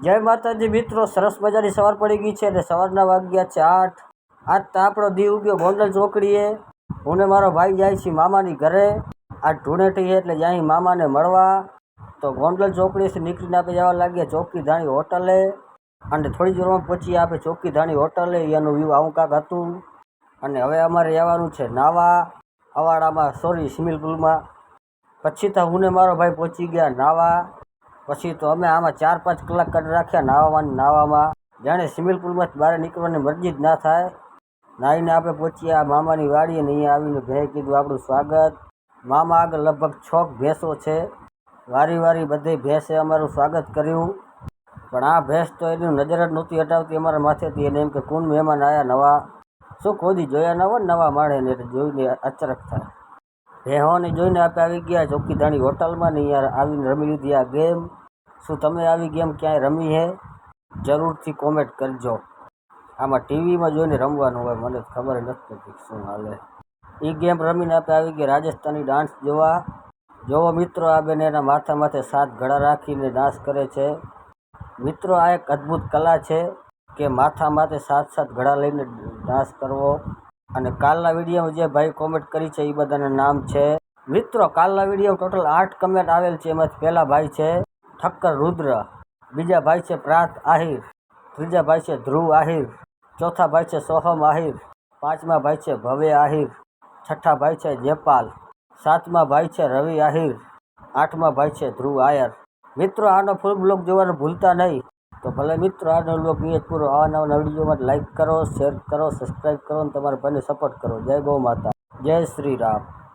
જય માતાજી મિત્રો, સરસ મજાની સવાર પડી ગઈ છે અને સવારના વાગ્યા છે 8। આજ તો આપણો દી ઉગ્યો ગોંડલ ચોકડીએ। હું ને મારો ભાઈ જાય છે મામાની ઘરે। આજ ધૂળેટી છે એટલે જાય મામાને મળવા। તો ગોંડલ ચોકડીથી નીકળીને આપણે જવા લાગ્યા ચોકીધાણી હોટલે અને થોડી જ વારમાં પહોંચીએ આપણે ચોકીધાણી હોટલે। એનું વ્યૂ આવું કાંક હતું અને હવે અમારે જવાનું છે નાવા અવાડામાં, સોરી સ્વિમિંગ પુલમાં। પછી તો હું ને મારો ભાઈ પહોંચી ગયા નાવા। પછી તો અમે આમાં 4-5 કલાક કાઢી રાખ્યા નાવામાં। જાણે સ્વિમિંગ પુલમાં બહાર નીકળવાની મરજી જ ના થાય। નાહીને આપણે પહોંચ્યા મામાની વાડી અને અહીંયા આવીને ભાઈ કીધું આપણું સ્વાગત। મામા આગળ લગભગ 6 ભેંસો છે, વારી બધે ભેંસે અમારું સ્વાગત કર્યું। પણ આ ભેંસ તો એની નજર જ નહોતી હટાવતી અમારા માથેથી। એને એમ કે કોણ મહેમાન આવ્યા નવા, શું કોદી જોયા ના હોય નવા માળે એટલે જોઈને અચરક થાય। ભેહોને જોઈને આપણે આવી ગયા ચોકીધાણી હોટલમાં ને અહીંયા આવીને રમી લીધી આ ગેમ। શું તમે આવી ગેમ ક્યાંય રમી હે? જરૂરથી કોમેન્ટ કરજો। આમાં ટીવીમાં જોઈને રમવાનું હોય, મને ખબર નથી શું હાલે। એ ગેમ રમીને આપણે આવી ગયા રાજસ્થાની ડાન્સ જોવા। જોવો મિત્રો, આ બેન એના માથે 7 ઘડા રાખીને ડાન્સ કરે છે। મિત્રો, આ એક અદ્ભુત કલા છે કે માથે 7 ઘડા લઈને ડાન્સ કરવો। અને કાલના વિડીયોમાં જે ભાઈ કોમેન્ટ કરી છે એ બધાના નામ છે। મિત્રો, કાલના વિડીયો ટોટલ 8 કમેન્ટ આવેલ છે। એમાંથી પહેલા ભાઈ છે ઠક્કર રુદ્ર, બીજા ભાઈ છે પ્રાત આહિર, ત્રીજા ભાઈ છે ધ્રુવ આહિર, ચોથા ભાઈ છે સોહમ આહિર, પાંચમા ભાઈ છે ભવ્ય આહિર, છઠ્ઠા ભાઈ છે જયપાલ, સાતમા ભાઈ છે રવિ આહિર, આઠમા ભાઈ છે ધ્રુવ આયર। મિત્રો, આનો ફૂલ બ્લોગ જોવાનું ભૂલતા નહીં। તો ભલે મિત્રો, આનો બ્લોગ એ જ પૂરો। આવા નવા વિડીયોમાં લાઈક કરો, શેર કરો, સબસ્ક્રાઈબ કરો અને તમારા ભાઈને સપોર્ટ કરો। જય ગૌ માતા, જય શ્રી રામ।